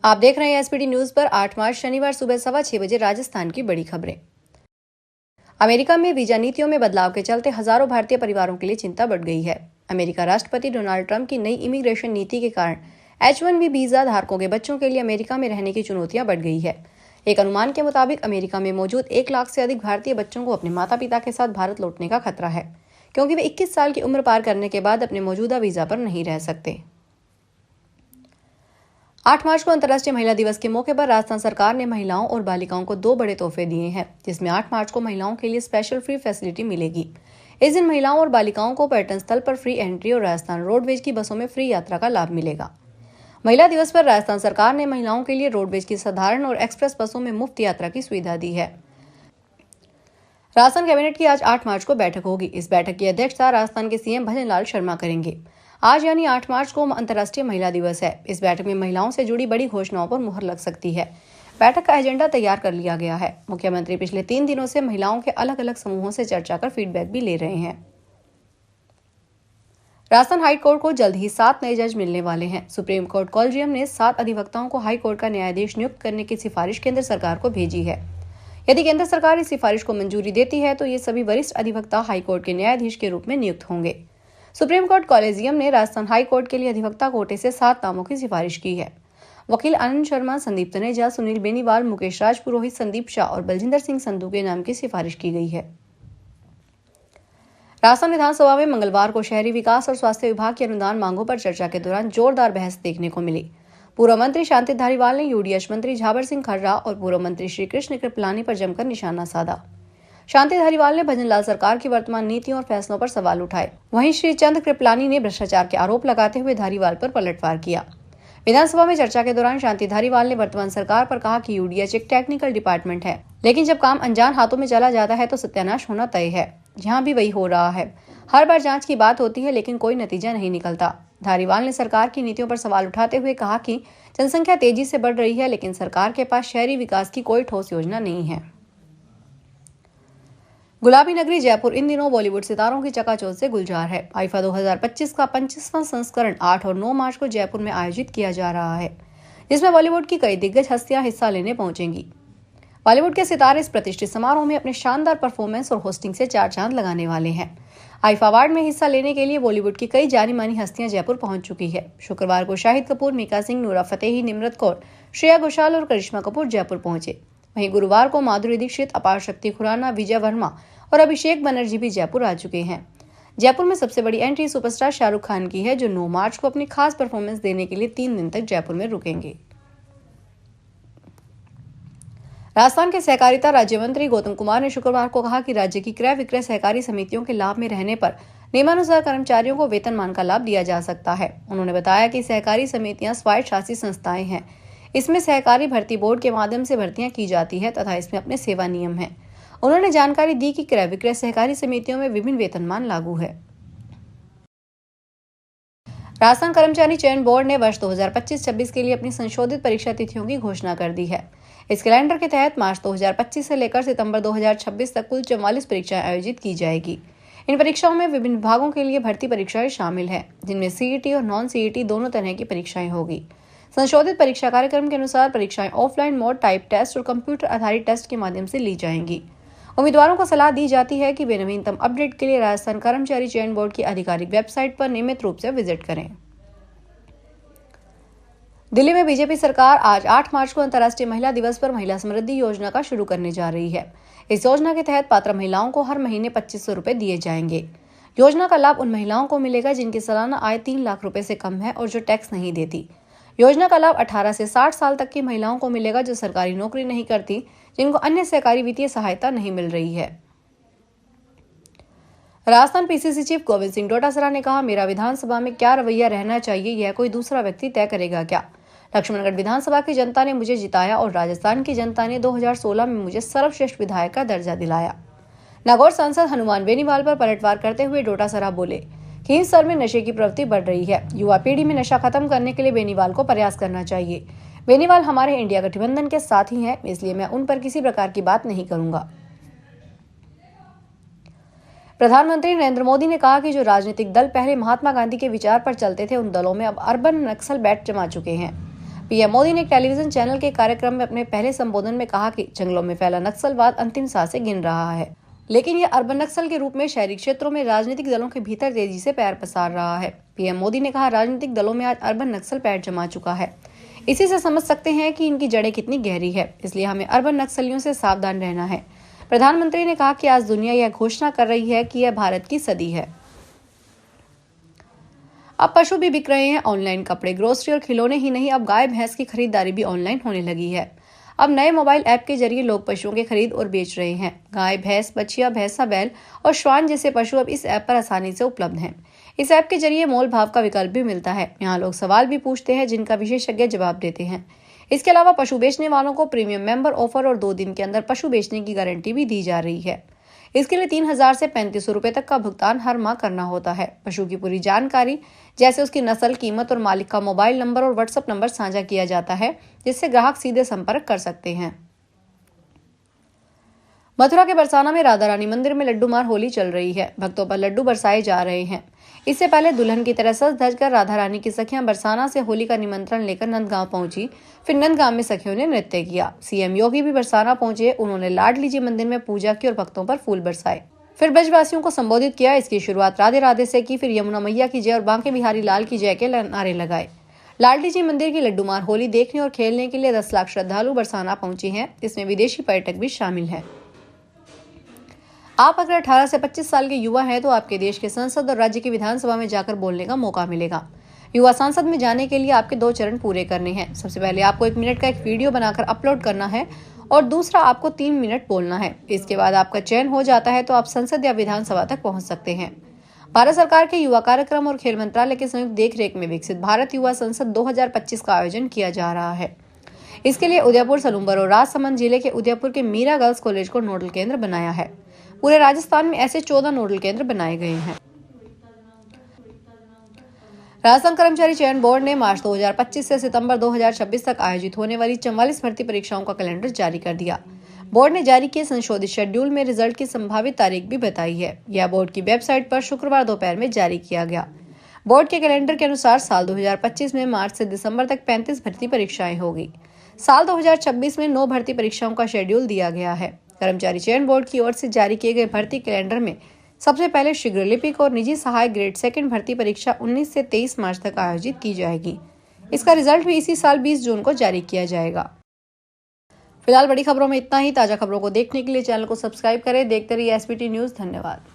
आप देख रहे हैं एसपीटी न्यूज पर 8 मार्च शनिवार सुबह 6:15 बजे राजस्थान की बड़ी खबरें। अमेरिका में वीजा नीतियों में बदलाव के चलते हजारों भारतीय परिवारों के लिए चिंता बढ़ गई है। अमेरिका राष्ट्रपति डोनाल्ड ट्रंप की नई इमिग्रेशन नीति के कारण H-1B वीजा धारकों के बच्चों के लिए अमेरिका में रहने की चुनौतियां बढ़ गई है। एक अनुमान के मुताबिक अमेरिका में मौजूद 1 लाख से अधिक भारतीय बच्चों को अपने माता पिता के साथ भारत लौटने का खतरा है, क्योंकि वे 21 साल की उम्र पार करने के बाद अपने मौजूदा वीजा पर नहीं रह सकते। 8 मार्च को अंतर्राष्ट्रीय महिला दिवस के मौके पर राजस्थान सरकार ने महिलाओं और बालिकाओं को 2 बड़े तोहफे दिए हैं, जिसमें 8 मार्च को महिलाओं के लिए स्पेशल फ्री फैसिलिटी मिलेगी। इस दिन महिलाओं और बालिकाओं को पर्यटन स्थल पर फ्री एंट्री और राजस्थान रोडवेज की बसों में फ्री यात्रा का लाभ मिलेगा। महिला दिवस पर राजस्थान सरकार ने महिलाओं के लिए रोडवेज की साधारण और एक्सप्रेस बसों में मुफ्त यात्रा की सुविधा दी है। राजस्थान कैबिनेट की आज 8 मार्च को बैठक होगी। इस बैठक की अध्यक्षता राजस्थान के सीएम भजनलाल शर्मा करेंगे। आज यानी 8 मार्च को अंतर्राष्ट्रीय महिला दिवस है। इस बैठक में महिलाओं से जुड़ी बड़ी घोषणाओं पर मुहर लग सकती है। बैठक का एजेंडा तैयार कर लिया गया है। मुख्यमंत्री पिछले 3 दिनों से महिलाओं के अलग अलग समूहों से चर्चा कर फीडबैक भी ले रहे हैं। राजस्थान हाई कोर्ट को जल्द ही 7 नए जज मिलने वाले हैं। सुप्रीम कोर्ट कॉलेजियम ने 7 अधिवक्ताओं को हाई कोर्ट का न्यायाधीश नियुक्त करने की सिफारिश केंद्र सरकार को भेजी है। यदि केंद्र सरकार इस सिफारिश को मंजूरी देती है तो ये सभी वरिष्ठ अधिवक्ता हाई कोर्ट के न्यायाधीश के रूप में नियुक्त होंगे। सुप्रीम कोर्ट कॉलेजियम ने राजस्थान हाई कोर्ट के लिए अधिवक्ता कोटे से 7 नामों की सिफारिश की है। वकील आनंद शर्मा, संदीप तनेजा, सुनील बेनीवाल, मुकेश राजपुरोहित, संदीप शाह और बलजिंदर सिंह संधू के नाम की सिफारिश की गई है। राजस्थान विधानसभा में मंगलवार को शहरी विकास और स्वास्थ्य विभाग की अनुदान मांगों पर चर्चा के दौरान जोरदार बहस देखने को मिली। पूर्व मंत्री शांति धारीवाल ने यूडीएच मंत्री झाबर सिंह खर्रा और पूर्व मंत्री श्री कृष्ण कृपलानी पर जमकर निशाना साधा। शांति धारीवाल ने भजनलाल सरकार की वर्तमान नीतियों और फैसलों पर सवाल उठाए। वहीं श्री चंद्र कृपलानी ने भ्रष्टाचार के आरोप लगाते हुए धारीवाल पर पलटवार किया। विधानसभा में चर्चा के दौरान शांति धारीवाल ने वर्तमान सरकार पर कहा कि यूडीएच एक टेक्निकल डिपार्टमेंट है, लेकिन जब काम अनजान हाथों में चला जाता है तो सत्यानाश होना तय है। यहाँ भी वही हो रहा है। हर बार जांच की बात होती है, लेकिन कोई नतीजा नहीं निकलता। धारीवाल ने सरकार की नीतियों पर सवाल उठाते हुए कहा कि जनसंख्या तेजी से बढ़ रही है, लेकिन सरकार के पास शहरी विकास की कोई ठोस योजना नहीं है। गुलाबी नगरी जयपुर इन दिनों बॉलीवुड सितारों की चकाचौंध से गुलजार है। आईफा 2025 का 25वां संस्करण 8 और 9 मार्च को जयपुर में आयोजित किया जा रहा है, जिसमें बॉलीवुड की कई दिग्गज हस्तियां हिस्सा लेने पहुंचेंगी। बॉलीवुड के सितारे इस प्रतिष्ठित समारोह में अपने शानदार परफॉर्मेंस और होस्टिंग से 4 चांद लगाने वाले हैं। आईफा अवार्ड में हिस्सा लेने के लिए बॉलीवुड की कई जानी मानी हस्तियां जयपुर पहुंच चुकी है। शुक्रवार को शाहिद कपूर, मीका सिंह, नूरा फतेही, निम्रत कौर, श्रेया घोषाल और करिश्मा कपूर जयपुर पहुंचे। वहीं गुरुवार को माधुरी दीक्षित, अपार शक्ति खुराना, विजय वर्मा और अभिषेक बनर्जी भी जयपुर आ चुके हैं। जयपुर में सबसे बड़ी एंट्री सुपरस्टार शाहरुख खान की है, जो 9 मार्च को अपनी खास परफॉर्मेंस देने के लिए 3 दिन तक जयपुर में रुकेंगे। राजस्थान के सहकारिता राज्य मंत्री गौतम कुमार ने शुक्रवार को कहा कि राज्य की क्रय विक्रय सहकारी समितियों के लाभ में रहने पर नियमानुसार कर्मचारियों को वेतनमान का लाभ दिया जा सकता है। उन्होंने बताया कि सहकारी समितियां स्वायत्त शासी संस्थाएं हैं। इसमें सहकारी भर्ती बोर्ड के माध्यम से भर्तियां की जाती है तथा इसमें अपने सेवा नियम है। उन्होंने जानकारी दी कि क्रय विक्रय सहकारी समितियों में विभिन्न वेतनमान लागू है। राजस्थान कर्मचारी चयन बोर्ड ने वर्ष 2025-26 के लिए अपनी संशोधित परीक्षा तिथियों की घोषणा कर दी है। इस कैलेंडर के तहत मार्च 2025 से लेकर सितंबर 2026 तक कुल 44 परीक्षाएं आयोजित की जाएगी। इन परीक्षाओं में विभिन्न विभागों के लिए भर्ती परीक्षाएं शामिल हैं, जिनमें सीईटी और नॉन सीईटी दोनों तरह की परीक्षाएं होगी। संशोधित परीक्षा कार्यक्रम के अनुसार परीक्षाएं ऑफलाइन मोड, टाइप टेस्ट और कंप्यूटर आधारित टेस्ट के माध्यम से ली जाएंगी। उम्मीदवारों को सलाह दी जाती है कि वे नवीनतम अपडेट के लिए राजस्थान कर्मचारी चयन बोर्ड की आधिकारिक वेबसाइट पर नियमित रूप से विजिट करें। दिल्ली में बीजेपी सरकार आज 8 मार्च को अंतर्राष्ट्रीय महिला दिवस पर महिला समृद्धि योजना का शुरू करने जा रही है। इस योजना के तहत पात्र महिलाओं को हर महीने 2500 रुपए दिए जाएंगे। योजना का लाभ उन महिलाओं को मिलेगा जिनकी सालाना आय 3 लाख रुपए से कम है और जो टैक्स नहीं देती। योजना का लाभ 18 से 60 साल तक की महिलाओं को मिलेगा जो सरकारी नौकरी नहीं करती, जिनको अन्य सरकारी वित्तीय सहायता नहीं मिल रही है। राजस्थान पीसीसी चीफ गोविंद सिंह डोटासरा ने कहा, मेरा विधानसभा में क्या रवैया रहना चाहिए यह कोई दूसरा व्यक्ति तय करेगा क्या। लक्ष्मणगढ़ विधानसभा की जनता ने मुझे जिताया और राजस्थान की जनता ने 2016 में मुझे सर्वश्रेष्ठ विधायक का दर्जा दिलाया। नागौर सांसद हनुमान बेनीवाल पर पलटवार करते हुए डोटासरा बोले, खींवसर में नशे की प्रवृत्ति बढ़ रही है। युवा पीढ़ी में नशा खत्म करने के लिए बेनीवाल को प्रयास करना चाहिए। बेनीवाल हमारे इंडिया गठबंधन के साथ ही हैं, इसलिए मैं उन पर किसी प्रकार की बात नहीं करूंगा। प्रधानमंत्री नरेंद्र मोदी ने कहा कि जो राजनीतिक दल पहले महात्मा गांधी के विचार पर चलते थे, उन दलों में अब अर्बन नक्सल बैठ जमा चुके हैं। पीएम मोदी ने एक टेलीविजन चैनल के कार्यक्रम में अपने पहले संबोधन में कहा कि जंगलों में फैला नक्सलवाद अंतिम सांसें गिन रहा है, लेकिन यह अर्बन नक्सल के रूप में शहरी क्षेत्रों में राजनीतिक दलों के भीतर तेजी से पैर पसार रहा है। पीएम मोदी ने कहा, राजनीतिक दलों में आज अर्बन नक्सल पैर जमा चुका है। इसी से समझ सकते हैं कि इनकी जड़ें कितनी गहरी है, इसलिए हमें अर्बन नक्सलियों से सावधान रहना है। प्रधानमंत्री ने कहा कि आज दुनिया यह घोषणा कर रही है कि यह भारत की सदी है। अब पशु भी बिक रहे हैं ऑनलाइन। कपड़े, ग्रोसरी और खिलौने ही नहीं, अब गाय भैंस की खरीदारी भी ऑनलाइन होने लगी है। अब नए मोबाइल ऐप के जरिए लोग पशुओं के खरीद और बेच रहे हैं। गाय, भैंस, बछिया, भैंसा, बैल और श्वान जैसे पशु अब इस ऐप पर आसानी से उपलब्ध हैं। इस ऐप के जरिए मोल भाव का विकल्प भी मिलता है। यहाँ लोग सवाल भी पूछते हैं जिनका विशेषज्ञ जवाब देते हैं। इसके अलावा पशु बेचने वालों को प्रीमियम मेंबर ऑफर और 2 दिन के अंदर पशु बेचने की गारंटी भी दी जा रही है। इसके लिए 3,000 से 3,500 रुपए तक का भुगतान हर माह करना होता है। पशु की पूरी जानकारी जैसे उसकी नस्ल, कीमत और मालिक का मोबाइल नंबर और व्हाट्सएप नंबर साझा किया जाता है, जिससे ग्राहक सीधे संपर्क कर सकते हैं। मथुरा के बरसाना में राधा रानी मंदिर में लड्डू मार होली चल रही है। भक्तों पर लड्डू बरसाए जा रहे हैं। इससे पहले दुल्हन की तरह सज धज कर राधा रानी की सखियां बरसाना से होली का निमंत्रण लेकर नंदगांव पहुंची। फिर नंदगांव में सखियों ने नृत्य किया। सीएम योगी भी बरसाना पहुंचे। उन्होंने लाडली जी मंदिर में पूजा की और भक्तों पर फूल बरसाए। फिर ब्रजवासियों को संबोधित किया। इसकी शुरुआत राधे राधे से की। फिर यमुना मैया की जय और बांके बिहारी लाल की जय के नारे लगाए। लाडली जी मंदिर की लड्डू मार होली देखने और खेलने के लिए 10 लाख श्रद्धालु बरसाना पहुंचे हैं। इसमें विदेशी पर्यटक भी शामिल हैं। आप अगर 18 से 25 साल के युवा हैं तो आपके देश के संसद और राज्य की विधानसभा में जाकर बोलने का मौका मिलेगा। युवा सांसद में जाने के लिए आपके 2 चरण पूरे करने हैं। सबसे पहले आपको 1 मिनट का एक वीडियो बनाकर अपलोड करना है और दूसरा आपको 3 मिनट बोलना है। इसके बाद आपका चयन हो जाता है तो आप संसद या विधानसभा तक पहुंच सकते हैं। भारत सरकार के युवा कार्यक्रम और खेल मंत्रालय के संयुक्त देखरेख में विकसित भारत युवा संसद 2025 का आयोजन किया जा रहा है। इसके लिए उदयपुर, सलूम्बर और राजसमंद जिले के उदयपुर के मीरा गर्ल्स कॉलेज को नोडल केंद्र बनाया है। पूरे राजस्थान में ऐसे 14 नोडल केंद्र बनाए गए हैं। राजस्थान कर्मचारी चयन बोर्ड ने मार्च 2025 से सितंबर 2026 तक आयोजित होने वाली 44 भर्ती परीक्षाओं का कैलेंडर जारी कर दिया। बोर्ड ने जारी किए संशोधित शेड्यूल में रिजल्ट की संभावित तारीख भी बताई है। यह बोर्ड की वेबसाइट पर शुक्रवार दोपहर में जारी किया गया। बोर्ड के कैलेंडर के अनुसार साल 2025 में मार्च से दिसंबर तक 35 भर्ती परीक्षाएं होगी। साल 2026 में 9 भर्ती परीक्षाओं का शेड्यूल दिया गया है। कर्मचारी चयन बोर्ड की ओर से जारी किए गए भर्ती कैलेंडर में सबसे पहले शीघ्र लिपिक और निजी सहायक ग्रेड 2 भर्ती परीक्षा 19 से 23 मार्च तक आयोजित की जाएगी। इसका रिजल्ट भी इसी साल 20 जून को जारी किया जाएगा। फिलहाल बड़ी खबरों में इतना ही। ताजा खबरों को देखने के लिए चैनल को सब्सक्राइब करें। देखते रहिए एसबीटी न्यूज। धन्यवाद।